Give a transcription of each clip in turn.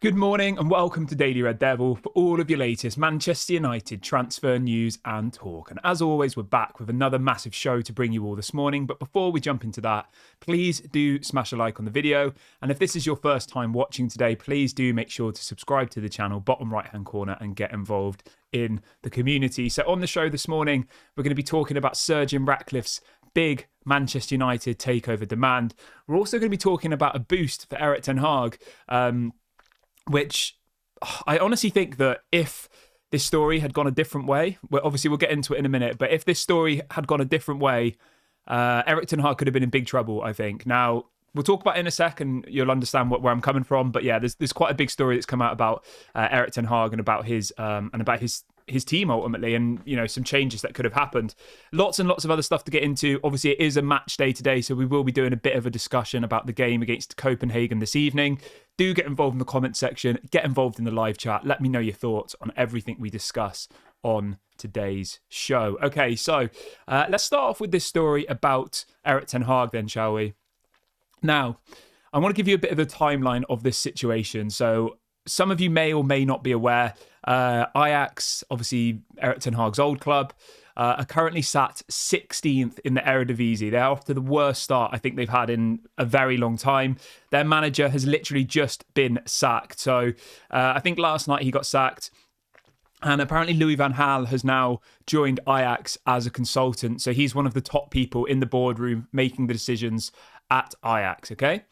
Good morning and welcome to Daily Red Devil for all of your latest Manchester United transfer news and talk. And as always, we're back with another massive show to bring you all this morning. But before we jump into that, please do smash a like on the video. And if this is your first time watching today, please do make sure to subscribe to the channel, bottom right-hand corner, and get involved in the community. So on the show this morning, we're going to be talking about Sir Jim Ratcliffe's big Manchester United takeover demand. We're also going to be talking about a boost for Erik ten Hag, which I honestly think that if this story had gone a different way, obviously we'll get into it in a minute, but if this story had gone a different way, Erik ten Hag could have been in big trouble, I think. Now, we'll talk about it in a sec and you'll understand where I'm coming from. But yeah, there's quite a big story that's come out about Erik ten Hag and about his team ultimately, and some changes that could have happened. Lots and lots of other stuff to get into. Obviously, it is a match day today, so we will be doing a bit of a discussion about the game against Copenhagen this evening. Do get involved in the comment section, get involved in the live chat. Let me know your thoughts on everything we discuss on today's show. Okay, so let's start off with this story about Erik ten Hag then, shall we? Now, I want to give you a bit of a timeline of this situation. So some of you may or may not be aware, Ajax, obviously Erik ten Hag's old club, are currently sat 16th in the Eredivisie. They're off to the worst start I think they've had in a very long time. Their manager has literally just been sacked. So I think last night he got sacked. And apparently Louis van Gaal has now joined Ajax as a consultant. So he's one of the top people in the boardroom making the decisions at Ajax, okay?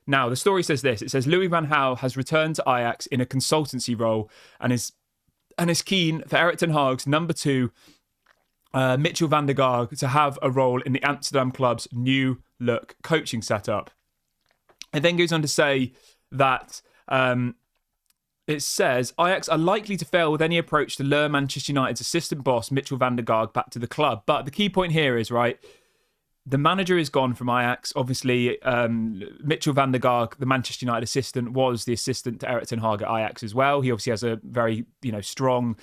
Now, the story says this. It says Louis van Gaal has returned to Ajax in a consultancy role and is keen for Erik ten Hag's number 2, Mitchell van der Gaag, to have a role in the Amsterdam club's new look coaching setup. It then goes on to say that it says Ajax are likely to fail with any approach to lure Manchester United's assistant boss Mitchell van der Gaag back to the club. But the key point here is, right, the manager is gone from Ajax. Obviously, Mitchell van der Gaag, the Manchester United assistant, was the assistant to Erik ten Hag at Ajax as well. He obviously has a very, strong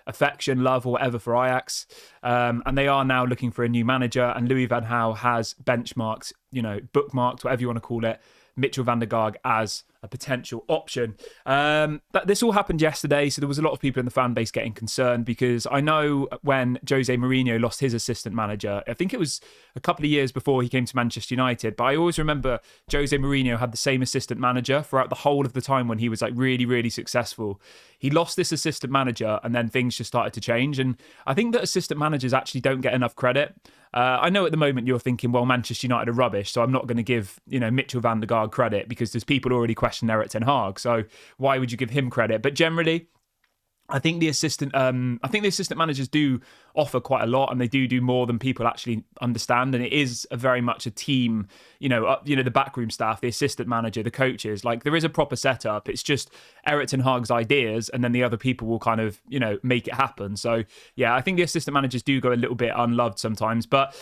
affection, love, or whatever for Ajax. And they are now looking for a new manager. And Louis van Gaal has benchmarked, bookmarked, whatever you want to call it, Mitchell van der Gaag as a potential option. But this all happened yesterday, so there was a lot of people in the fan base getting concerned, because I know when Jose Mourinho lost his assistant manager, I think it was a couple of years before he came to Manchester United, but I always remember Jose Mourinho had the same assistant manager throughout the whole of the time when he was really, really successful. He lost this assistant manager and then things just started to change. And I think that assistant managers actually don't get enough credit. I know at the moment you're thinking, well, Manchester United are rubbish, so I'm not going to give, Mitchell van der Gaag credit because there's people already questioning Erik ten Hag. So why would you give him credit? But generally, I think the assistant managers do offer quite a lot, and they do more than people actually understand. And it is very much a team, the backroom staff, the assistant manager, the coaches. Like, there is a proper setup. It's just Erik ten Hag's ideas, and then the other people will kind of, make it happen. So yeah, I think the assistant managers do go a little bit unloved sometimes. But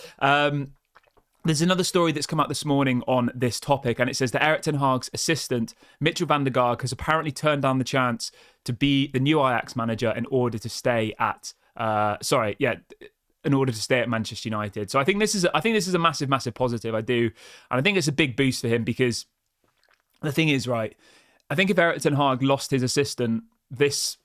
there's another story that's come out this morning on this topic, and it says that Erik ten Hag's assistant, Mitchell van der Gaag, has apparently turned down the chance to be the new Ajax manager in order to stay at Manchester United. So I think this is a massive, massive positive. I do, and I think it's a big boost for him, because the thing is, right, I think if Erik ten Hag lost his assistant this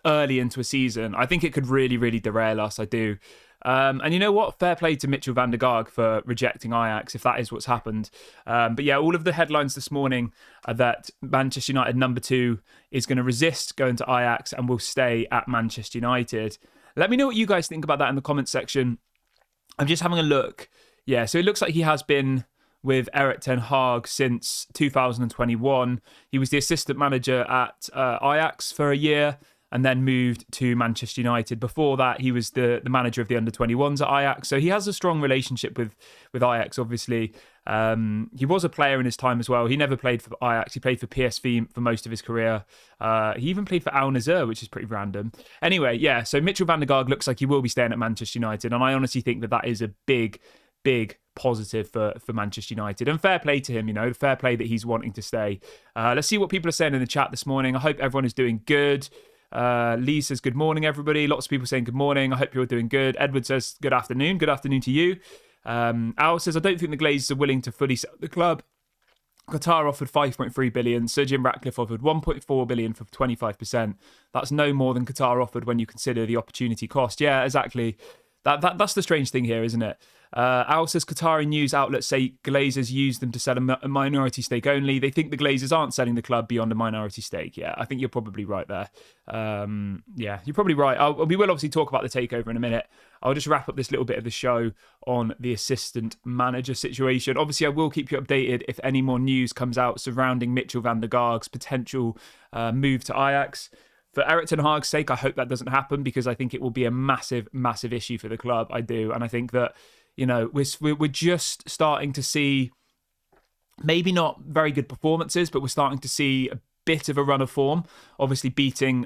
early into a season, I think it could really, really derail us. I do. And you know what? Fair play to Mitchell van der Gaag for rejecting Ajax, if that is what's happened. But yeah, all of the headlines this morning are that Manchester United number 2 is going to resist going to Ajax and will stay at Manchester United. Let me know what you guys think about that in the comments section. I'm just having a look. Yeah, so it looks like he has been with Erik ten Hag since 2021. He was the assistant manager at Ajax for a year, and then moved to Manchester United. Before that, he was the manager of the under-21s at Ajax. So he has a strong relationship with Ajax, obviously. He was a player in his time as well. He never played for Ajax. He played for PSV for most of his career. He even played for Al Nassr, which is pretty random. Anyway, yeah, so Mitchell van der Gaag looks like he will be staying at Manchester United. And I honestly think that is a big, big positive for Manchester United. And fair play to him, fair play that he's wanting to stay. Let's see what people are saying in the chat this morning. I hope everyone is doing good. Lee says, good morning, everybody. Lots of people saying good morning. I hope you're doing good. Edward says, good afternoon. Good afternoon to you. Al says, I don't think the Glazers are willing to fully sell the club. Qatar offered 5.3 billion. Sir Jim Ratcliffe offered 1.4 billion for 25%. That's no more than Qatar offered when you consider the opportunity cost. Yeah, exactly. That's the strange thing here, isn't it? Al says Qatari news outlets say Glazers use them to sell a minority stake only. They think the Glazers aren't selling the club beyond a minority stake. Yeah, I think you're probably right there. Yeah, you're probably right. We will obviously talk about the takeover in a minute. I'll just wrap up this little bit of the show on the assistant manager situation. Obviously, I will keep you updated if any more news comes out surrounding Mitchell van der Gaag's potential move to Ajax. For Erik ten Hag's sake, I hope that doesn't happen because I think it will be a massive, massive issue for the club. I do. And I think that, you know, we're just starting to see maybe not very good performances, but we're starting to see a bit of a run of form. Obviously beating,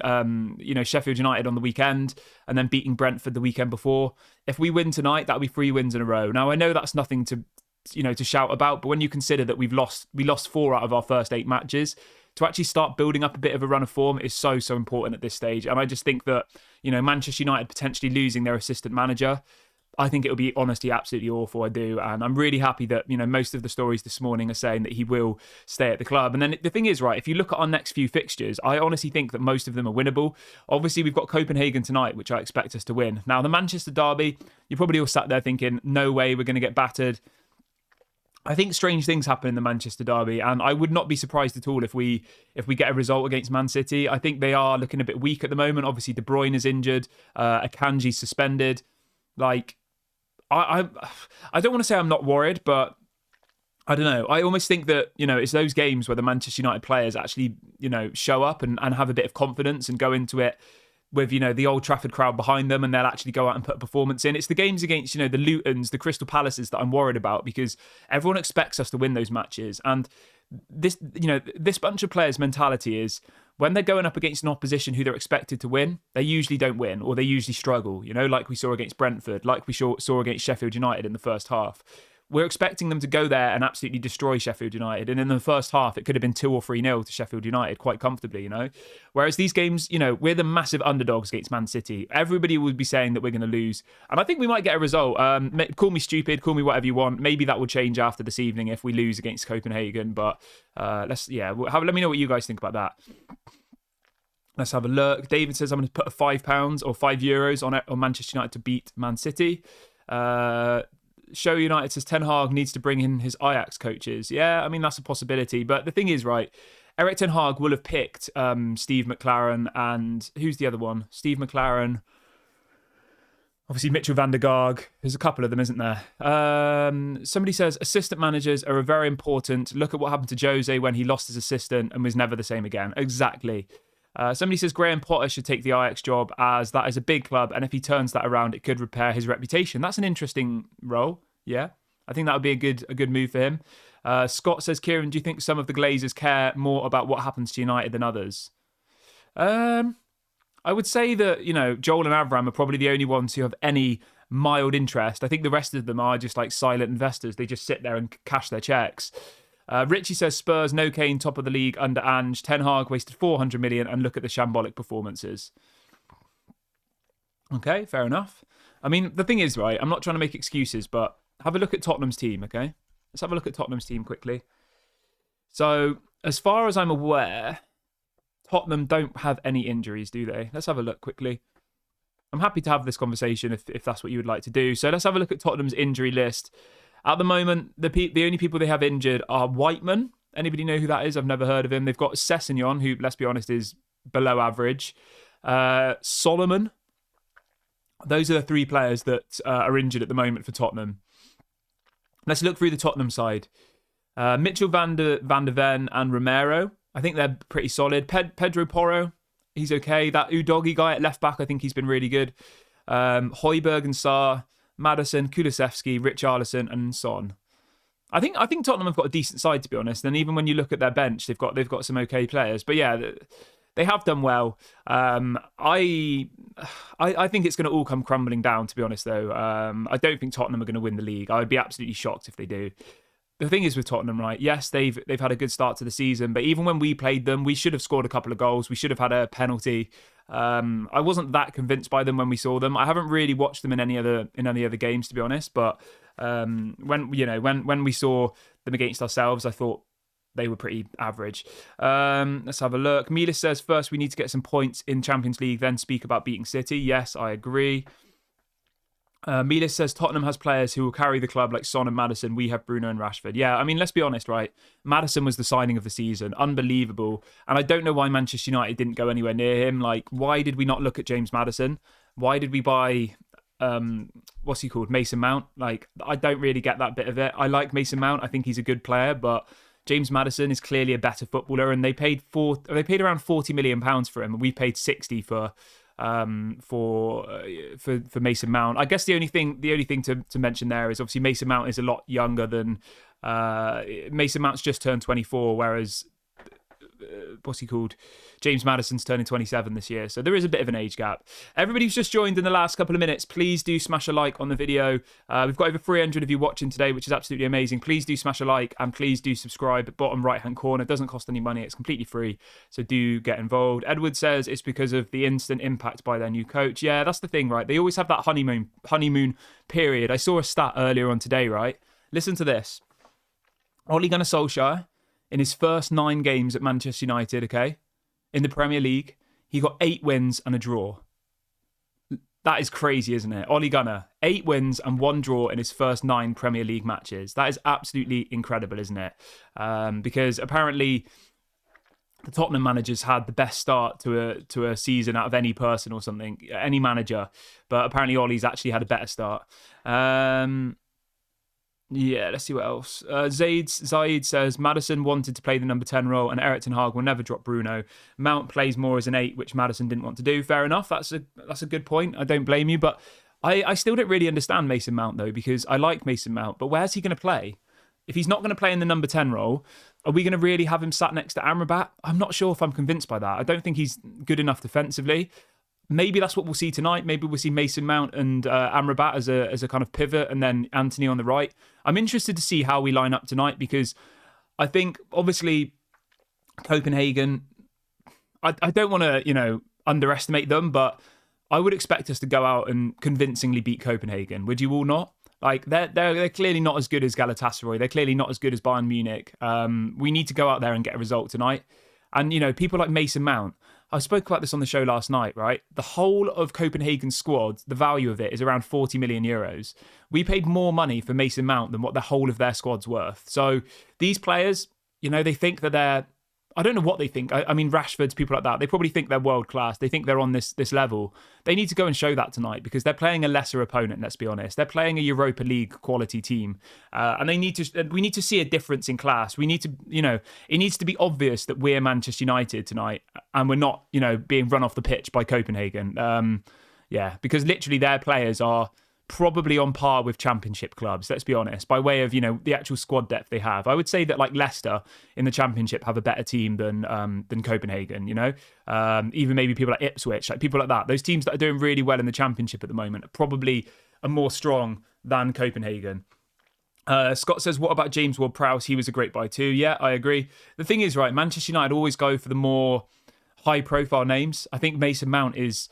Sheffield United on the weekend and then beating Brentford the weekend before. If we win tonight, that'll be 3 wins in a row. Now, I know that's nothing to shout about, but when you consider that we lost 4 out of our first 8 matches, to actually start building up a bit of a run of form is so, so important at this stage. And I just think that, Manchester United potentially losing their assistant manager, I think it would be honestly absolutely awful. I do. And I'm really happy that, most of the stories this morning are saying that he will stay at the club. And then the thing is, right, if you look at our next few fixtures, I honestly think that most of them are winnable. Obviously, we've got Copenhagen tonight, which I expect us to win. Now, the Manchester derby, you're probably all sat there thinking, no way, we're going to get battered. I think strange things happen in the Manchester derby, and I would not be surprised at all if we get a result against Man City. I think they are looking a bit weak at the moment. Obviously, De Bruyne is injured, Akanji's suspended. Like, I don't want to say I'm not worried, but I don't know. I almost think that, it's those games where the Manchester United players actually, show up and have a bit of confidence and go into it with, the Old Trafford crowd behind them, and they'll actually go out and put a performance in. It's the games against, the Lutons, the Crystal Palaces that I'm worried about, because everyone expects us to win those matches. And this bunch of players' mentality is when they're going up against an opposition who they're expected to win, they usually don't win, or they usually struggle, like we saw against Brentford, like we saw against Sheffield United in the first half. We're expecting them to go there and absolutely destroy Sheffield United. And in the first half, it could have been 2 or 3-0 to Sheffield United quite comfortably, Whereas these games, we're the massive underdogs against Man City. Everybody would be saying that we're going to lose. And I think we might get a result. Call me stupid, call me whatever you want. Maybe that will change after this evening if we lose against Copenhagen. But let me know what you guys think about that. Let's have a look. David says I'm going to put £5 or €5 on Manchester United to beat Man City. Show United says Ten Hag needs to bring in his Ajax coaches. Yeah, I mean, that's a possibility. But the thing is, right, Erik ten Hag will have picked Steve McLaren and who's the other one? Steve McLaren. Obviously, Mitchell van der Gaag. There's a couple of them, isn't there? Somebody says assistant managers are very important. Look at what happened to Jose when he lost his assistant and was never the same again. Exactly. Somebody says Graham Potter should take the Ajax job as that is a big club, and if he turns that around, it could repair his reputation. That's an interesting role. Yeah, I think that would be a good move for him. Scott says, Kieran, do you think some of the Glazers care more about what happens to United than others? I would say that, Joel and Avram are probably the only ones who have any mild interest. I think the rest of them are just like silent investors. They just sit there and cash their checks. Richie says Spurs, no Kane, top of the league under Ange. Ten Hag wasted 400 million and look at the shambolic performances. Okay, fair enough. I mean, the thing is, right, I'm not trying to make excuses, but have a look at Tottenham's team, okay? Let's have a look at Tottenham's team quickly. So, as far as I'm aware, Tottenham don't have any injuries, do they? Let's have a look quickly. I'm happy to have this conversation if that's what you would like to do. So let's have a look at Tottenham's injury list. At the moment, the only people they have injured are Whiteman. Anybody know who that is? I've never heard of him. They've got Sessegnon, who, let's be honest, is below average. Solomon. Those are the 3 players that are injured at the moment for Tottenham. Let's look through the Tottenham side. Mitchell van der Ven and Romero. I think they're pretty solid. Pedro Porro, he's okay. That Udogi guy at left back, I think he's been really good. Højbjerg and Sarr. Maddison, Kulusevski, Richarlison, and Son. I think Tottenham have got a decent side, to be honest. And even when you look at their bench, they've got some okay players. But yeah, they have done well. I think it's going to all come crumbling down, to be honest. Though I don't think Tottenham are going to win the league. I would be absolutely shocked if they do. The thing is with Tottenham, right? Yes, they've had a good start to the season, but even when we played them, we should have scored a couple of goals. We should have had a penalty. I wasn't that convinced by them when we saw them. I haven't really watched them in any other games, to be honest. But when we saw them against ourselves, I thought they were pretty average. Let's have a look. Milas says, first we need to get some points in Champions League, then speak about beating City. Yes, I agree. Milas says Tottenham has players who will carry the club like Son and Maddison. We have Bruno and Rashford. Yeah, I mean, let's be honest, right? Maddison was the signing of the season. Unbelievable. And I don't know why Manchester United didn't go anywhere near him. Like, why did we not look at James Maddison? Why did we buy, what's he called? Mason Mount? Like, I don't really get that bit of it. I like Mason Mount. I think he's a good player, but James Maddison is clearly a better footballer, and they paid around £40 million for him, and we paid 60 for Mason Mount. I guess the only thing to mention there is obviously Mason Mount is a lot younger than Mason Mount's just turned 24, whereas what's he called? James Maddison's turning 27 this year. So there is a bit of an age gap. Everybody who's just joined in the last couple of minutes, please do smash a like on the video. We've got over 300 of you watching today, which is absolutely amazing. Please do smash a like and please do subscribe. Bottom right-hand corner. It doesn't cost any money. It's completely free. So do get involved. Edward says it's because of the instant impact by their new coach. Yeah, that's the thing, right? They always have that honeymoon period. I saw a stat earlier on today, right? Listen to this. Ole Gunnar Solskjaer, in his first 9 games at Manchester United, okay, in the Premier League, he got 8 wins and a draw. That is crazy, isn't it? Ole Gunnar, 8 wins and 1 draw in his first 9 Premier League matches. That is absolutely incredible, isn't it? Because apparently the Tottenham managers had the best start to a season out of any person or something, any manager. But apparently Ole's actually had a better start. Yeah, let's see what else. Zaid says Maddison wanted to play the number 10 role and Erik ten Hag will never drop Bruno. Mount plays more as an 8, which Maddison didn't want to do. Fair enough. That's a good point. I don't blame you. But I still don't really understand Mason Mount, though, because I like Mason Mount. But where's he going to play? If he's not going to play in the number 10 role, are we going to really have him sat next to Amrabat? I'm not sure if I'm convinced by that. I don't think he's good enough defensively. Maybe that's what we'll see tonight. Maybe we'll see Mason Mount and Amrabat as a kind of pivot and then Anthony on the right. I'm interested to see how we line up tonight because I think, obviously, Copenhagen, I don't want to, underestimate them, but I would expect us to go out and convincingly beat Copenhagen. Would you all not? Like, they're clearly not as good as Galatasaray. They're clearly not as good as Bayern Munich. We need to go out there and get a result tonight. And, people like Mason Mount, I spoke about this on the show last night, right? The whole of Copenhagen's squad, the value of it is around 40 million euros. We paid more money for Mason Mount than what the whole of their squad's worth. So these players, they think that they're, I don't know what they think. I mean, Rashford's, people like that, they probably think they're world class. They think they're on this level. They need to go and show that tonight because they're playing a lesser opponent, let's be honest. They're playing a Europa League quality team. And we need to see a difference in class. We need to, it needs to be obvious that we're Manchester United tonight and we're not, being run off the pitch by Copenhagen. Because literally their players are probably on par with championship clubs, let's be honest, by way of, the actual squad depth they have. I would say that like Leicester in the championship have a better team than Copenhagen, even maybe people like Ipswich, like people like that. Those teams that are doing really well in the championship at the moment probably are more strong than Copenhagen. Scott says, what about James Ward-Prowse? He was a great buy too. Yeah, I agree. The thing is, right, Manchester United always go for the more high profile names. I think Mason Mount is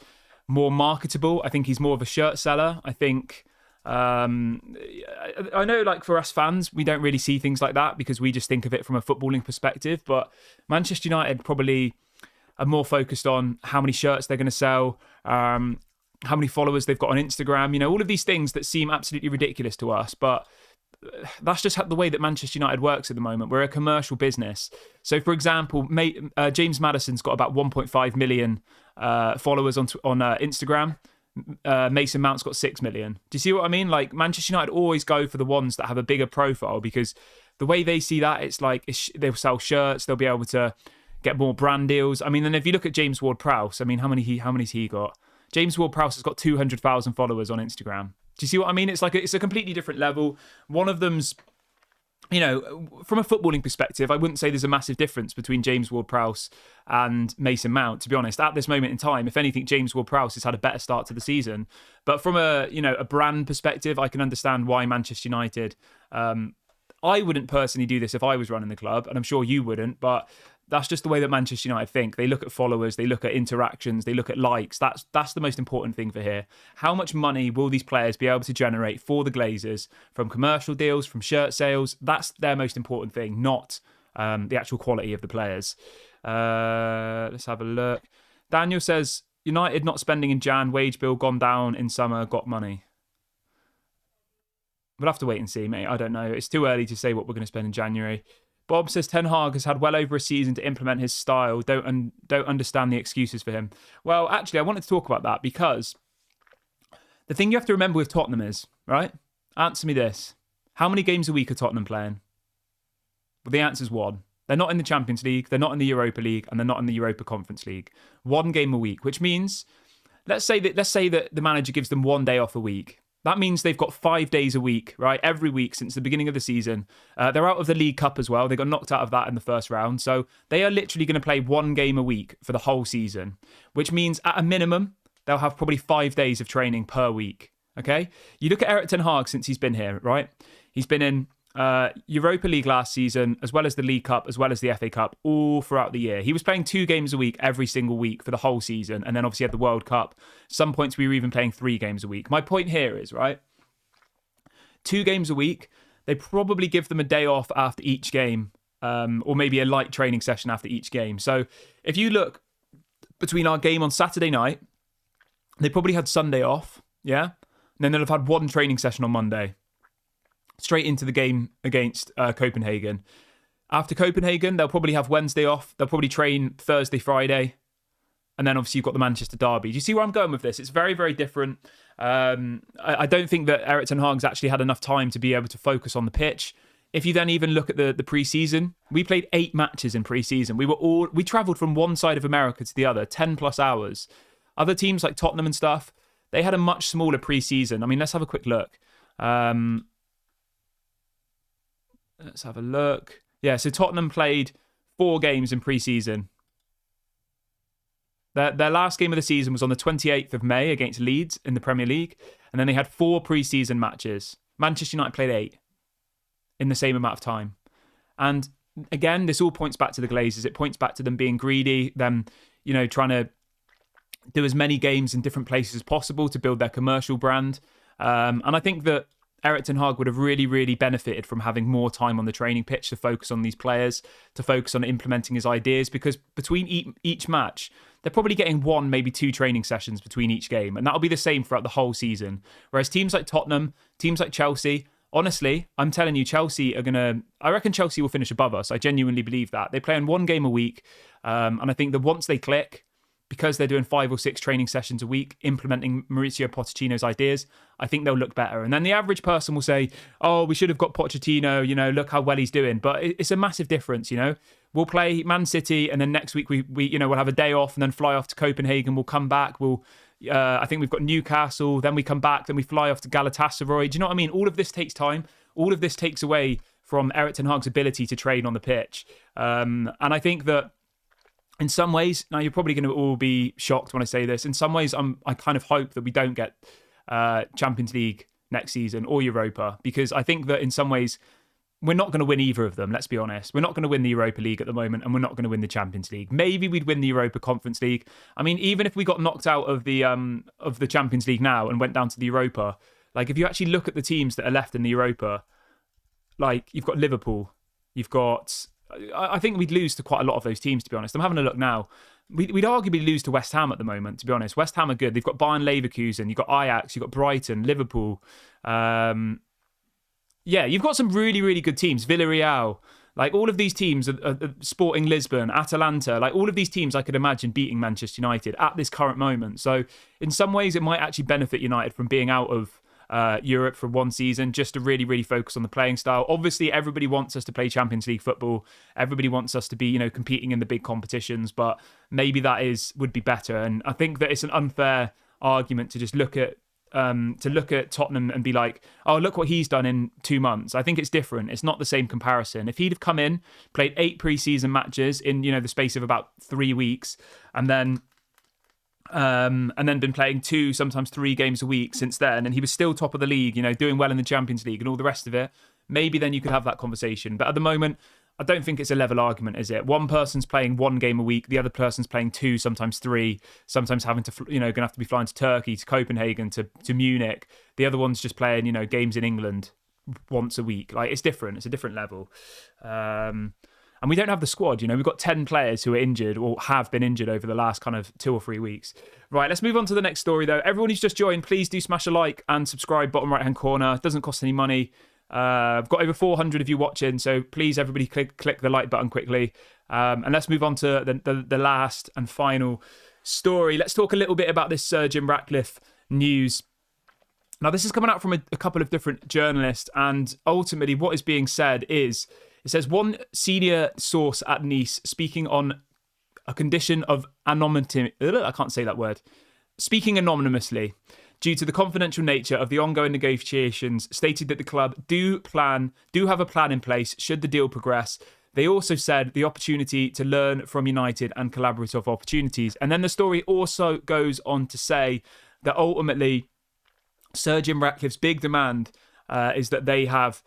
more marketable. I think he's more of a shirt seller. I think I know, like, for us fans, we don't really see things like that because we just think of it from a footballing perspective, but Manchester United probably are more focused on how many shirts they're going to sell, how many followers they've got on Instagram, all of these things that seem absolutely ridiculous to us, but that's just the way that Manchester United works at the moment. We're a commercial business. So, for example, James Maddison's got about 1.5 million followers on Instagram. Mason Mount's got 6 million. Do you see what I mean? Like, Manchester United always go for the ones that have a bigger profile because the way they see that, it's like they'll sell shirts, they'll be able to get more brand deals. I mean, and if you look at James Ward-Prowse, I mean, how many's he got? James Ward-Prowse has got 200,000 followers on Instagram. Do you see what I mean? It's a completely different level. One of them's, from a footballing perspective, I wouldn't say there's a massive difference between James Ward-Prowse and Mason Mount, to be honest. At this moment in time, if anything, James Ward-Prowse has had a better start to the season. But from a brand perspective, I can understand why Manchester United, I wouldn't personally do this if I was running the club, and I'm sure you wouldn't, but that's just the way that Manchester United think. They look at followers, they look at interactions, they look at likes. That's the most important thing for here. How much money will these players be able to generate for the Glazers from commercial deals, from shirt sales? That's their most important thing, not the actual quality of the players. Let's have a look. Daniel says, United not spending in Jan, wage bill gone down in summer, got money. We'll have to wait and see, mate. I don't know. It's too early to say what we're going to spend in January. Bob says Ten Hag has had well over a season to implement his style. Don't understand the excuses for him. Well, actually, I wanted to talk about that because the thing you have to remember with Tottenham is, right? Answer me this. How many games a week are Tottenham playing? Well, the answer's one. They're not in the Champions League, they're not in the Europa League, and they're not in the Europa Conference League. One game a week, which means, let's say that the manager gives them 1 day off a week. That means they've got 5 days a week, right? Every week since the beginning of the season. They're out of the League Cup as well. They got knocked out of that in the first round. So they are literally going to play 1 game a week for the whole season, which means at a minimum, they'll have probably 5 days of training per week. Okay? You look at Erik ten Hag since he's been here, right? He's been in Europa League last season, as well as the League Cup, as well as the FA Cup, all throughout the year. He was playing 2 games a week every single week for the whole season, and then obviously had the World Cup. Some points we were even playing 3 games a week. My point here is, right, 2 games a week, they probably give them a day off after each game, or maybe a light training session after each game. So if you look between our game on Saturday night, they probably had Sunday off, yeah? And then they'll have had 1 training session on Monday. Straight into the game against Copenhagen. After Copenhagen, they'll probably have Wednesday off. They'll probably train Thursday, Friday. And then obviously you've got the Manchester derby. Do you see where I'm going with this? It's very, very different. I don't think that Erik ten Hag's actually had enough time to be able to focus on the pitch. If you then even look at the pre-season, we played 8 matches in pre-season. We travelled from one side of America to the other, 10 plus hours. Other teams like Tottenham and stuff, they had a much smaller pre-season. I mean, let's have a quick look. Let's have a look. Yeah, so Tottenham played 4 games in pre-season. Their last game of the season was on the 28th of May against Leeds in the Premier League. And then they had 4 pre-season matches. Manchester United played 8 in the same amount of time. And again, this all points back to the Glazers. It points back to them being greedy, them, trying to do as many games in different places as possible to build their commercial brand. And I think that Erik ten Hag would have really, really benefited from having more time on the training pitch to focus on these players, to focus on implementing his ideas, because between each match, they're probably getting 1, maybe 2 training sessions between each game, and that'll be the same throughout the whole season. Whereas teams like Tottenham, teams like Chelsea, honestly, I'm telling you, I reckon Chelsea will finish above us. I genuinely believe that. They play in 1 game a week, and I think that once they click, because they're doing 5 or 6 training sessions a week, implementing Mauricio Pochettino's ideas, I think they'll look better. And then the average person will say, oh, we should have got Pochettino, look how well he's doing. But it's a massive difference, We'll play Man City, and then next week we'll have a day off and then fly off to Copenhagen. We'll come back. I think we've got Newcastle, then we come back, then we fly off to Galatasaray. Do you know what I mean? All of this takes time. All of this takes away from Erik ten Hag's ability to train on the pitch. And I think that in some ways, now you're probably going to all be shocked when I say this. In some ways, I kind of hope that we don't get Champions League next season or Europa, because I think that in some ways we're not going to win either of them. Let's be honest. We're not going to win the Europa League at the moment, and we're not going to win the Champions League. Maybe we'd win the Europa Conference League. I mean, even if we got knocked out of the Champions League now and went down to the Europa, like if you actually look at the teams that are left in the Europa, like you've got Liverpool, you've got. I think we'd lose to quite a lot of those teams, to be honest. I'm having a look now. We'd arguably lose to West Ham at the moment, to be honest. West Ham are good. They've got Bayern Leverkusen, you've got Ajax, you've got Brighton, Liverpool. You've got some really, really good teams. Villarreal. Like all of these teams, Sporting Lisbon, Atalanta, like all of these teams I could imagine beating Manchester United at this current moment. So in some ways, it might actually benefit United from being out of Europe for 1 season, just to really, really focus on the playing style. Obviously, everybody wants us to play Champions League football. Everybody wants us to be, competing in the big competitions, but maybe that would be better. And I think that it's an unfair argument to just look at Tottenham and be like, oh, look what he's done in 2 months. I think it's different. It's not the same comparison. If he'd have come in, played 8 pre-season matches in, the space of about 3 weeks, and then been playing 2, sometimes 3 games a week since then, and he was still top of the league, doing well in the Champions League and all the rest of it, maybe then you could have that conversation. But at the moment, I don't think it's a level argument, is it? One person's playing 1 game a week, the other person's playing 2, sometimes 3, sometimes having to, going to have to be flying to Turkey, to Copenhagen, to Munich. The other one's just playing, games in England once a week. Like, it's different. It's a different level. And we don't have the squad. We've got 10 players who are injured or have been injured over the last kind of 2 or 3 weeks. Right, let's move on to the next story, though. Everyone who's just joined, please do smash a like and subscribe, bottom right-hand corner. It doesn't cost any money. I've got over 400 of you watching, so please, everybody, click the like button quickly. And let's move on to the last and final story. Let's talk a little bit about this Sir Jim Ratcliffe news. Now, this is coming out from a couple of different journalists, and ultimately what is being said is, it says one senior source at Nice speaking on a condition of anonymity, I can't say that word, speaking anonymously due to the confidential nature of the ongoing negotiations, stated that the club do have a plan in place should the deal progress. They also said the opportunity to learn from United and collaborative opportunities. And then the story also goes on to say that ultimately Sir Jim Ratcliffe's big demand is that they have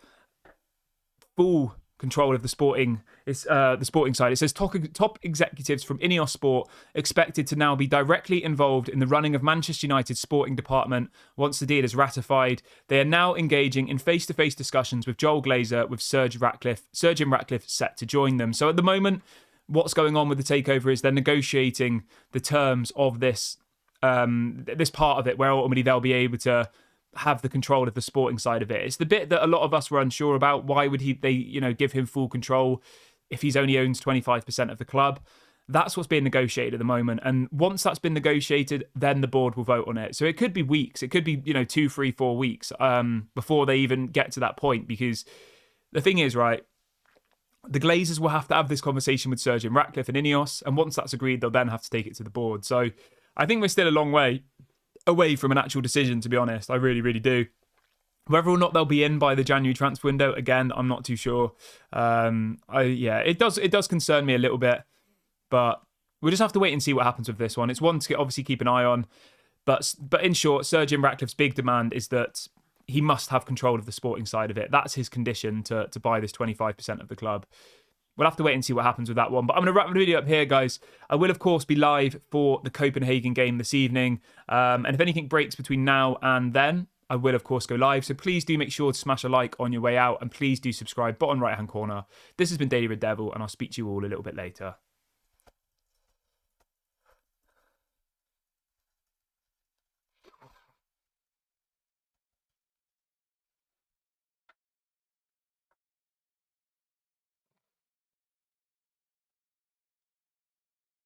full control of the sporting side. It says top executives from Ineos Sport expected to now be directly involved in the running of Manchester United's sporting department once the deal is ratified. They are now engaging in face-to-face discussions with Joel Glazer, with Sir Jim Ratcliffe set to join them. So at the moment, what's going on with the takeover is they're negotiating the terms of this part of it, where ultimately they'll be able to have the control of the sporting side of it. It's the bit that a lot of us were unsure about. Why would they give him full control if he's only owns 25% of the club? That's what's being negotiated at the moment. And once that's been negotiated, then the board will vote on it. So it could be weeks. It could be, 2, 3, 4 weeks before they even get to that point. Because the thing is, right, the Glazers will have to have this conversation with Sir Jim Ratcliffe and Ineos. And once that's agreed, they'll then have to take it to the board. So I think we're still a long way away from an actual decision, to be honest. I really, really do. Whether or not they'll be in by the January transfer window, again, I'm not too sure. It does concern me a little bit, but we'll just have to wait and see what happens with this one. It's one to obviously keep an eye on, but in short, Sir Jim Ratcliffe's big demand is that he must have control of the sporting side of it. That's his condition to buy this 25% of the club. We'll have to wait and see what happens with that one. But I'm going to wrap the video up here, guys. I will, of course, be live for the Copenhagen game this evening. And if anything breaks between now and then, I will, of course, go live. So please do make sure to smash a like on your way out. And please do subscribe, bottom right-hand corner. This has been Daily Red Devil, and I'll speak to you all a little bit later.